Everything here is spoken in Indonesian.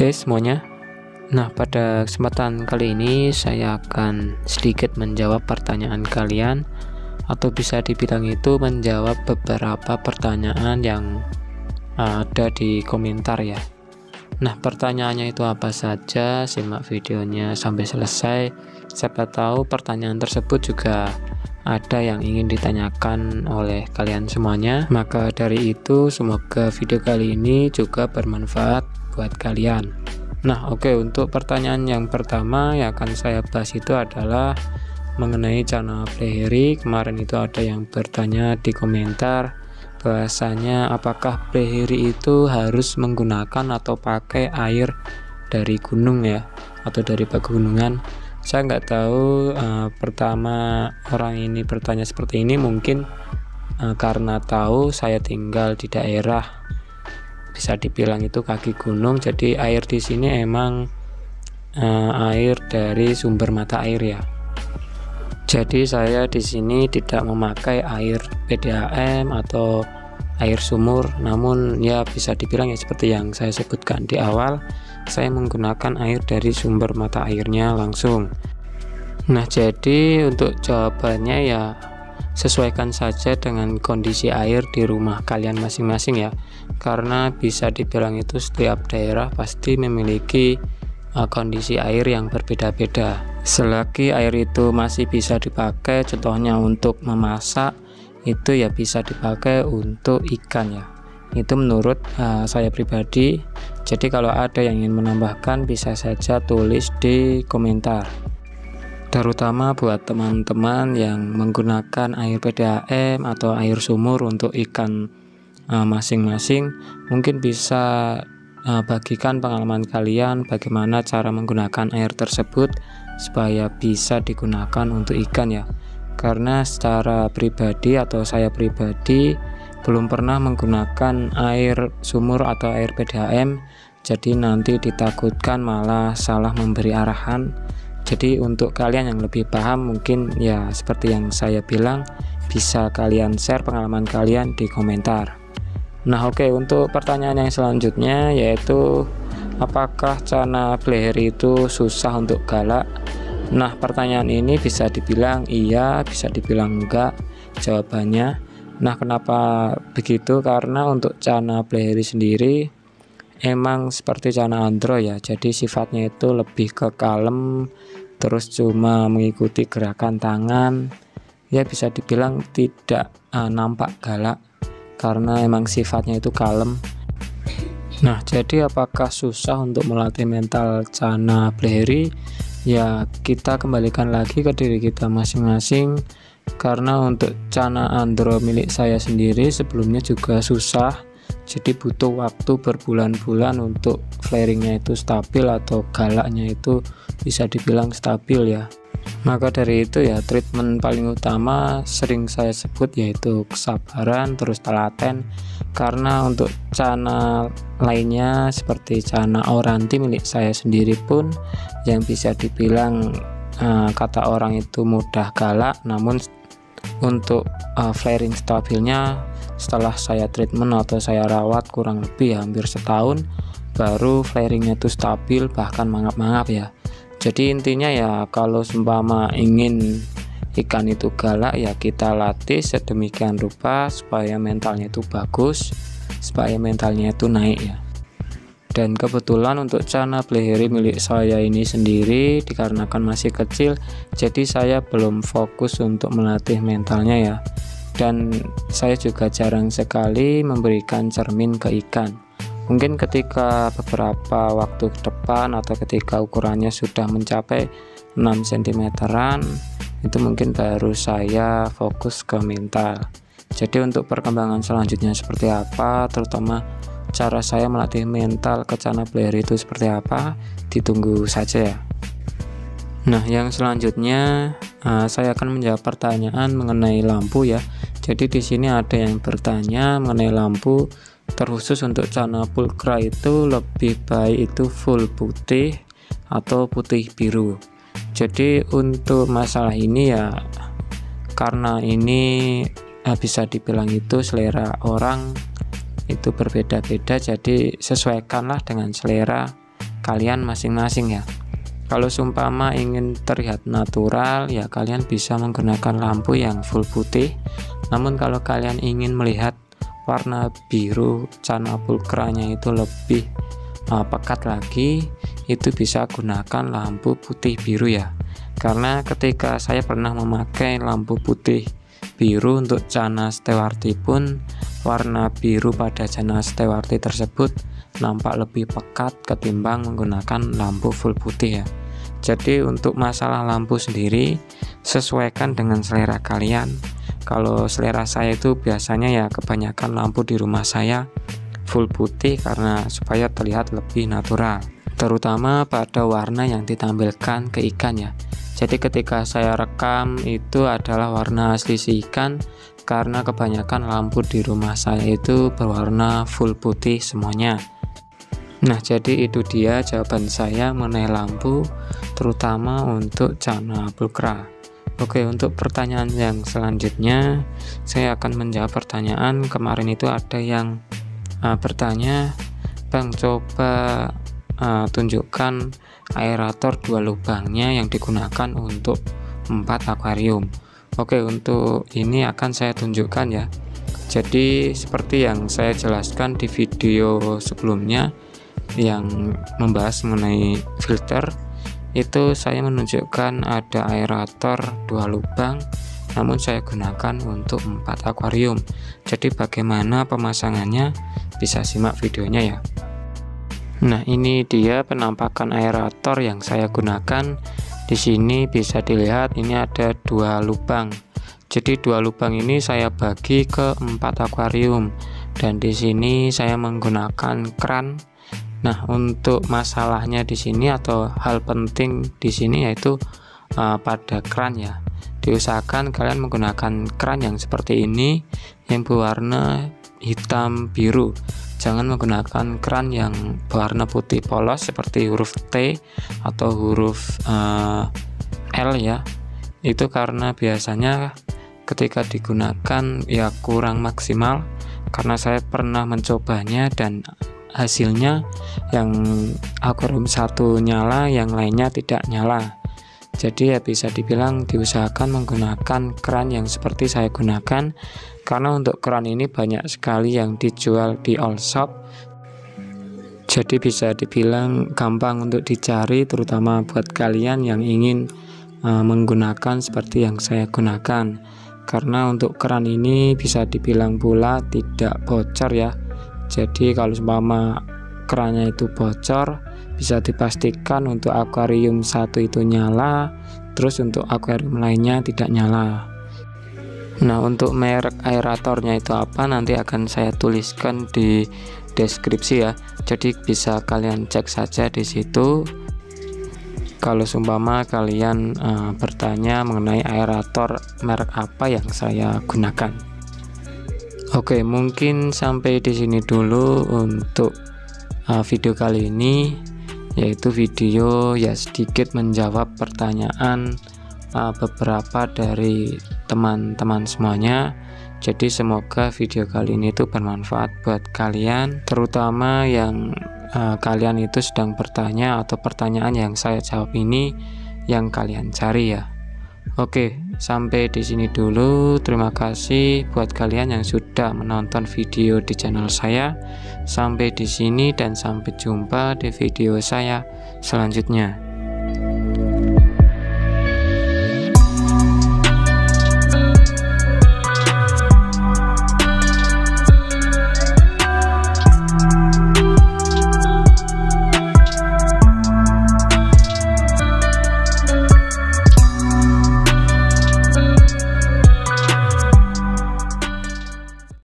Oke semuanya. Nah, pada kesempatan kali ini saya akan sedikit menjawab pertanyaan kalian, atau bisa dibilang itu menjawab beberapa pertanyaan yang ada di komentar ya. Nah, pertanyaannya itu apa saja? Simak videonya sampai selesai. Siapa tahu pertanyaan tersebut juga ada yang ingin ditanyakan oleh kalian semuanya. Maka dari itu, semoga video kali ini juga bermanfaat buat kalian. Nah, oke, untuk pertanyaan yang pertama yang akan saya bahas itu adalah mengenai channel BlackBerry. Kemarin itu ada yang bertanya di komentar bahwasanya apakah BlackBerry itu harus menggunakan atau pakai air dari gunung ya, atau dari pegunungan. Saya nggak tahu, pertama orang ini bertanya seperti ini mungkin karena tahu saya tinggal di daerah bisa dibilang itu kaki gunung, jadi air di sini emang air dari sumber mata air ya. Jadi saya di sini tidak memakai air PDAM atau air sumur, namun ya bisa dibilang ya seperti yang saya sebutkan di awal, saya menggunakan air dari sumber mata airnya langsung. Nah, jadi untuk jawabannya ya sesuaikan saja dengan kondisi air di rumah kalian masing-masing ya, karena bisa dibilang itu setiap daerah pasti memiliki kondisi air yang berbeda-beda. Selagi air itu masih bisa dipakai, contohnya untuk memasak, itu ya bisa dipakai untuk ikan ya. Itu menurut saya pribadi. Jadi kalau ada yang ingin menambahkan bisa saja tulis di komentar. Terutama buat teman-teman yang menggunakan air PDAM atau air sumur untuk ikan masing-masing, mungkin bisa bagikan pengalaman kalian bagaimana cara menggunakan air tersebut supaya bisa digunakan untuk ikan ya. Karena secara pribadi atau saya pribadi belum pernah menggunakan air sumur atau air PDAM, jadi nanti ditakutkan malah salah memberi arahan. Jadi untuk kalian yang lebih paham mungkin ya seperti yang saya bilang, bisa kalian share pengalaman kalian di komentar. Nah, oke, untuk pertanyaan yang selanjutnya yaitu apakah channel BlackBerry itu susah untuk galak? Nah, pertanyaan ini bisa dibilang iya, bisa dibilang enggak jawabannya. Nah, kenapa begitu? Karena untuk channel BlackBerry sendiri emang seperti channel Android ya, jadi sifatnya itu lebih ke kalem, terus cuma mengikuti gerakan tangan ya, bisa dibilang tidak nampak galak karena emang sifatnya itu kalem. Nah, jadi apakah susah untuk melatih mental channel BlackBerry? Ya, kita kembalikan lagi ke diri kita masing-masing, karena untuk channel Android milik saya sendiri sebelumnya juga susah, jadi butuh waktu berbulan-bulan untuk flaringnya itu stabil atau galaknya itu bisa dibilang stabil ya. Maka dari itu ya, treatment paling utama sering saya sebut yaitu kesabaran terus telaten. Karena untuk channel lainnya seperti channel Auranti milik saya sendiri pun yang bisa dibilang kata orang itu mudah galak, namun untuk flaring stabilnya setelah saya treatment atau saya rawat kurang lebih hampir setahun baru flaringnya itu stabil, bahkan mangap-mangap ya. Jadi intinya ya, kalau seumpama ingin ikan itu galak ya kita latih sedemikian rupa supaya mentalnya itu bagus, supaya mentalnya itu naik ya. Dan kebetulan untuk channel BlackBerry milik saya ini sendiri dikarenakan masih kecil, jadi saya belum fokus untuk melatih mentalnya ya. Dan saya juga jarang sekali memberikan cermin ke ikan. Mungkin ketika beberapa waktu ke depan atau ketika ukurannya sudah mencapai 6 cm-an, itu mungkin baru saya fokus ke mental. Jadi untuk perkembangan selanjutnya seperti apa, terutama cara saya melatih mental ke channel BlackBerry itu seperti apa, ditunggu saja ya. Nah, yang selanjutnya saya akan menjawab pertanyaan mengenai lampu ya. Jadi di sini ada yang bertanya mengenai lampu, terkhusus untuk channel pulkra itu lebih baik itu full putih atau putih biru. Jadi untuk masalah ini ya, karena ini bisa dibilang itu selera orang itu berbeda-beda, jadi sesuaikanlah dengan selera kalian masing-masing ya. Kalau seumpama ingin terlihat natural ya kalian bisa menggunakan lampu yang full putih. Namun kalau kalian ingin melihat warna biru cana pulkranya itu lebih pekat lagi, itu bisa gunakan lampu putih biru ya. Karena ketika saya pernah memakai lampu putih biru untuk cana Stewarti pun, warna biru pada cana Stewarti tersebut nampak lebih pekat ketimbang menggunakan lampu full putih ya. Jadi untuk masalah lampu sendiri sesuaikan dengan selera kalian. Kalau selera saya itu biasanya ya kebanyakan lampu di rumah saya full putih karena supaya terlihat lebih natural, terutama pada warna yang ditampilkan ke ikan ya. Jadi ketika saya rekam itu adalah warna asli si ikan, karena kebanyakan lampu di rumah saya itu berwarna full putih semuanya. Nah, jadi itu dia jawaban saya mengenai lampu, terutama untuk cana pulkra. Oke, untuk pertanyaan yang selanjutnya, saya akan menjawab pertanyaan. Kemarin itu ada yang bertanya, Bang, coba tunjukkan aerator 2 lubangnya yang digunakan untuk 4 akuarium. Oke, untuk ini akan saya tunjukkan ya. Jadi seperti yang saya jelaskan di video sebelumnya yang membahas mengenai filter, itu saya menunjukkan ada aerator 2 lubang, namun saya gunakan untuk 4 akuarium. Jadi bagaimana pemasangannya bisa simak videonya ya. Nah, ini dia penampakan aerator yang saya gunakan. Di sini bisa dilihat ini ada 2 lubang. Jadi 2 lubang ini saya bagi ke 4 akuarium, dan di sini saya menggunakan kran. Nah, untuk masalahnya di sini atau hal penting di sini yaitu pada kran ya. Diusahakan kalian menggunakan kran yang seperti ini yang berwarna hitam biru. Jangan menggunakan kran yang berwarna putih polos seperti huruf T atau huruf L ya. Itu karena biasanya ketika digunakan ya kurang maksimal, karena saya pernah mencobanya dan hasilnya yang akuarium 1 nyala, yang lainnya tidak nyala. Jadi ya bisa dibilang diusahakan menggunakan kran yang seperti saya gunakan, karena untuk kran ini banyak sekali yang dijual di all shop. Jadi bisa dibilang gampang untuk dicari, terutama buat kalian yang ingin menggunakan seperti yang saya gunakan. Karena untuk kran ini bisa dibilang pula tidak bocor ya. Jadi kalau umpama kerannya itu bocor, bisa dipastikan untuk akuarium 1 itu nyala, terus untuk akuarium lainnya tidak nyala. Nah, untuk merek aeratornya itu apa nanti akan saya tuliskan di deskripsi ya. Jadi bisa kalian cek saja di situ. Kalau seumpama kalian bertanya mengenai aerator merek apa yang saya gunakan. Oke, mungkin sampai di sini dulu untuk video kali ini, yaitu video ya sedikit menjawab pertanyaan beberapa dari teman-teman semuanya. Jadi semoga video kali ini itu bermanfaat buat kalian, terutama yang kalian itu sedang bertanya atau pertanyaan yang saya jawab ini yang kalian cari ya. Oke, sampai di sini dulu. Terima kasih buat kalian yang sudah menonton video di channel saya. Sampai di sini dan sampai jumpa di video saya selanjutnya.